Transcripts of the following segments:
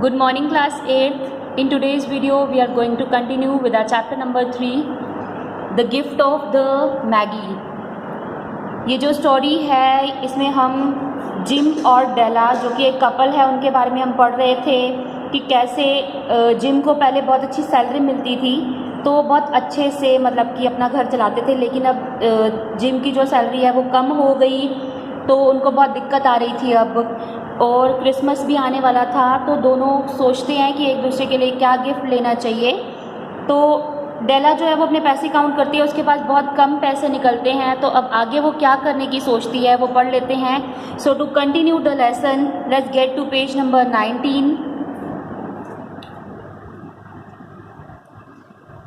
Good morning class 8th. In today's video we are going to continue with our chapter number 3, The Gift of the Maggie. ये जो story है इसमें हम gym और डेला जो कि एक कपल है उनके बारे में हम पढ़ रहे थे कि कैसे जिम को पहले बहुत अच्छी सैलरी मिलती थी तो बहुत अच्छे से मतलब कि अपना घर चलाते थे, लेकिन अब जिम की जो सैलरी है वो कम हो गई तो उनको बहुत दिक्कत आ रही थी अब, और क्रिसमस भी आने वाला था तो दोनों सोचते हैं कि एक दूसरे के लिए क्या गिफ्ट लेना चाहिए। तो डेला जो है वो अपने पैसे काउंट करती है, उसके पास बहुत कम पैसे निकलते हैं, तो अब आगे वो क्या करने की सोचती है वो पढ़ लेते हैं। So to continue the lesson let's get to page number 19।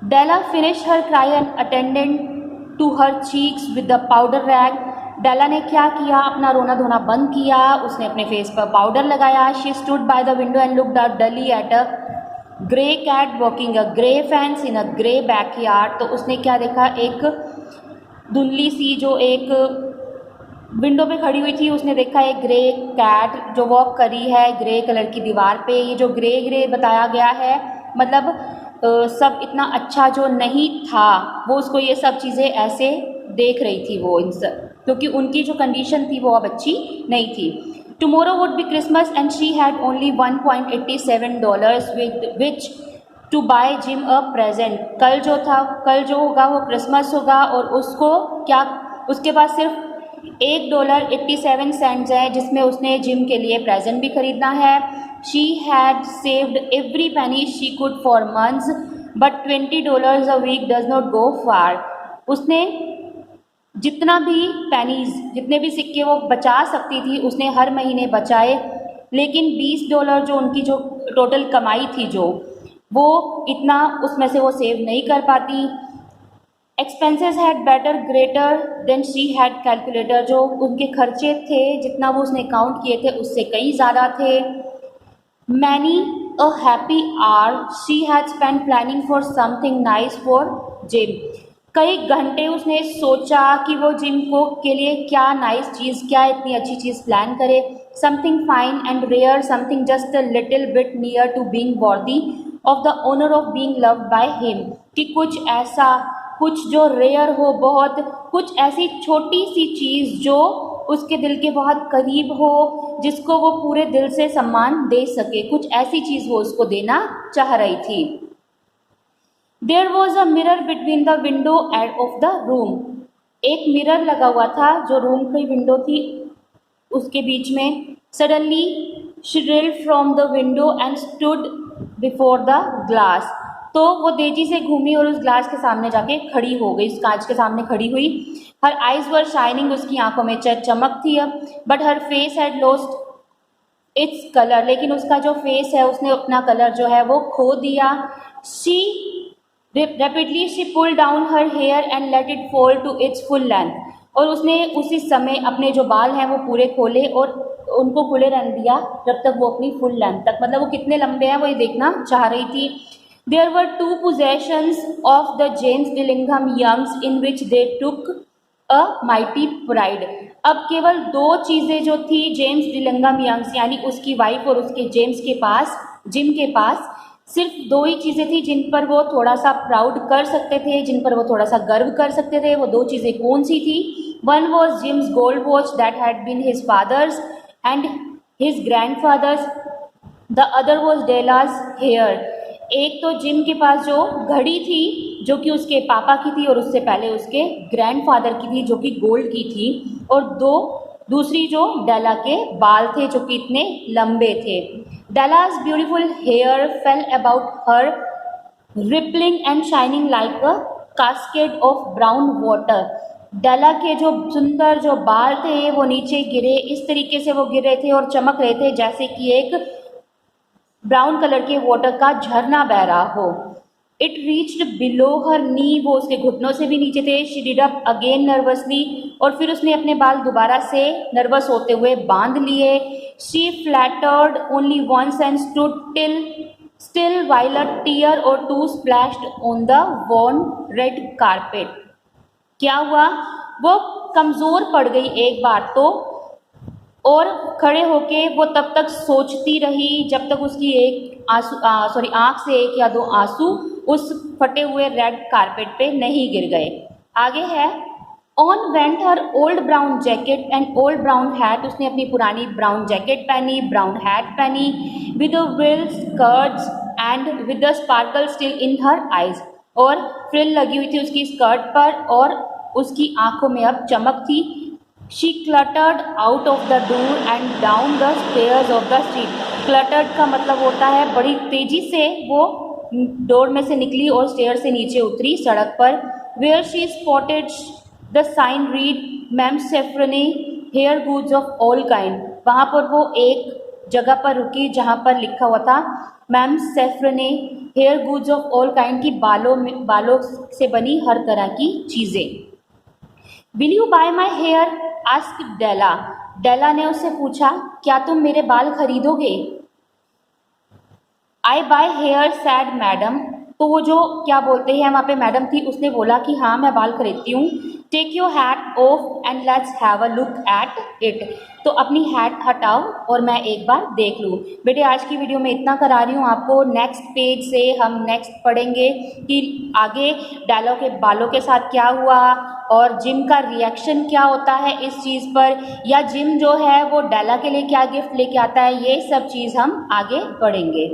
Della finish her cry and attended to her cheeks with the powder rag. Della ने क्या किया, अपना रोना धोना बंद किया, उसने अपने फेस पर पाउडर लगाया। She stood by the window and looked out dully at a grey cat walking a grey fence in a grey backyard. तो उसने क्या देखा, एक धुंधली सी जो एक विंडो पे खड़ी हुई थी, उसने देखा एक ग्रे कैट जो वॉक करी है ग्रे कलर की दीवार पे। ये जो ग्रे ग्रे बताया गया है मतलब सब इतना अच्छा जो नहीं था वो उसको ये सब चीज़ें ऐसे देख रही थी वो क्योंकि उनकी जो कंडीशन थी वो अब अच्छी नहीं थी। Tomorrow would be Christmas and she had only $1.87 with which to buy Jim a present. कल जो होगा वो क्रिसमस होगा और उसको क्या, उसके पास सिर्फ $1.87 है जिसमें उसने जिम के लिए प्रेजेंट भी खरीदना है। She had saved every penny she could for months but $20 a week does not go far. उसने जितना भी पेनीज, जितने भी सिक्के वो बचा सकती थी उसने हर महीने बचाए, लेकिन $20 जो उनकी जो टोटल कमाई थी जो वो इतना उसमें से वो सेव नहीं कर पाती। Expenses had better greater than she had calculator. जो उनके खर्चे थे जितना वो उसने काउंट किए थे उससे कहीं ज़्यादा थे। Many a happy hour she had spend planning for something nice for Jim. कई घंटे उसने सोचा कि वो जिम को के लिए क्या नाइस चीज़, क्या इतनी अच्छी चीज़ प्लान करे। Something fine and rare, something just a little bit near to being worthy of the honour of being loved by him. कि कुछ ऐसा, कुछ जो रेयर हो, बहुत कुछ ऐसी छोटी सी चीज़ जो उसके दिल के बहुत करीब हो, जिसको वो पूरे दिल से सम्मान दे सके, कुछ ऐसी चीज़ वो उसको देना चाह रही थी। There was a mirror between the window and of the room. एक मिरर लगा हुआ था जो रूम की विंडो थी उसके बीच में। Suddenly she reeled from the window and stood before the glass. तो वो तेजी से घूमी और उस ग्लास के सामने जाके खड़ी हो गई, उस कांच के सामने खड़ी हुई। Her eyes were shining, उसकी आंखों में चमक थी अब। But her face had lost its color, लेकिन उसका जो फेस है उसने अपना कलर जो है वो खो दिया। She Rapidly she pulled down her hair and let it fall to its full length. और उसने उसी समय अपने जो बाल हैं वो पूरे खोले और उनको खुले रहने दिया जब तक वो अपनी फुल लेंथ तक, मतलब वो कितने लंबे हैं वो ये देखना चाह रही थी। There were two possessions of the James Dillingham Youngs in which they took a mighty pride. अब केवल दो चीज़ें जो थी जेम्स डिलिंघम यंग्स यानी उसकी वाइफ और उसके जेम्स के पास, जिम के पास सिर्फ दो ही चीज़ें थी जिन पर वो थोड़ा सा प्राउड कर सकते थे, जिन पर वो थोड़ा सा गर्व कर सकते थे। वो दो चीज़ें कौन सी थी? One was Jim's gold watch that had been his father's and his grandfather's, the other was Della's hair. एक तो जिम के पास जो घड़ी थी जो कि उसके पापा की थी और उससे पहले उसके ग्रैंडफादर की थी जो कि गोल्ड की थी, और दूसरी जो डेला के बाल थे जो कि इतने लंबे थे। डेला's beautiful hair fell about her, rippling and shining like a cascade of brown water. डेला के जो सुंदर जो बाल थे वो नीचे गिरे, इस तरीके से वो गिर रहे थे और चमक रहे थे जैसे कि एक ब्राउन कलर के वाटर का झरना बह रहा हो। इट रीच्ड बिलो हर नी, वो उसके घुटनों से भी नीचे थे। She did up again nervously, और फिर उसने अपने बाल दोबारा से नर्वस होते हुए बांध लिए। She fluttered only once and stood still while a tear or two splashed on the worn red carpet. क्या हुआ, वो कमज़ोर पड़ गई एक बार तो और खड़े होके वो तब तक सोचती रही जब तक उसकी एक आंख से एक या दो आंसू उस फटे हुए रेड कारपेट पे नहीं गिर गए। आगे है, on went her old brown jacket and old brown hat, उसने अपनी पुरानी ब्राउन जैकेट पहनी, ब्राउन हैट पहनी, with frill skirts and with the sparkle still in her eyes, और फ्रिल लगी हुई थी उसकी स्कर्ट पर और उसकी आंखों में अब चमक थी। She cluttered out of the door and down the stairs of the street. Cluttered का मतलब होता है बड़ी तेजी से वो डोर में से निकली और स्टेयर से नीचे उतरी सड़क पर। Where she spotted the sign read मैम Sofronie hair goods of all kind. वहाँ पर वो एक जगह पर रुकी जहाँ पर लिखा हुआ था मैम Sofronie hair goods of all kind की बालों से बनी हर तरह की चीज़ें। Will you buy my hair asked Della. Della ने उससे पूछा, क्या तुम मेरे बाल खरीदोगे? I buy hair said madame. तो वो जो क्या बोलते हैं वहाँ पे मैडम थी, उसने बोला कि हाँ मैं बाल खरीदती हूँ। Take your hat off and let's have a look at it. तो अपनी हैट हटाओ और मैं एक बार देख लूँ। बेटे आज की वीडियो में इतना करा रही हूँ आपको, नेक्स्ट पेज से हम नेक्स्ट पढ़ेंगे कि आगे डेला के बालों के साथ क्या हुआ और जिम का रिएक्शन क्या होता है इस चीज़ पर, या जिम जो है वो डेला के लिए क्या गिफ्ट लेके आता है, ये सब चीज़ हम आगे पढ़ेंगे।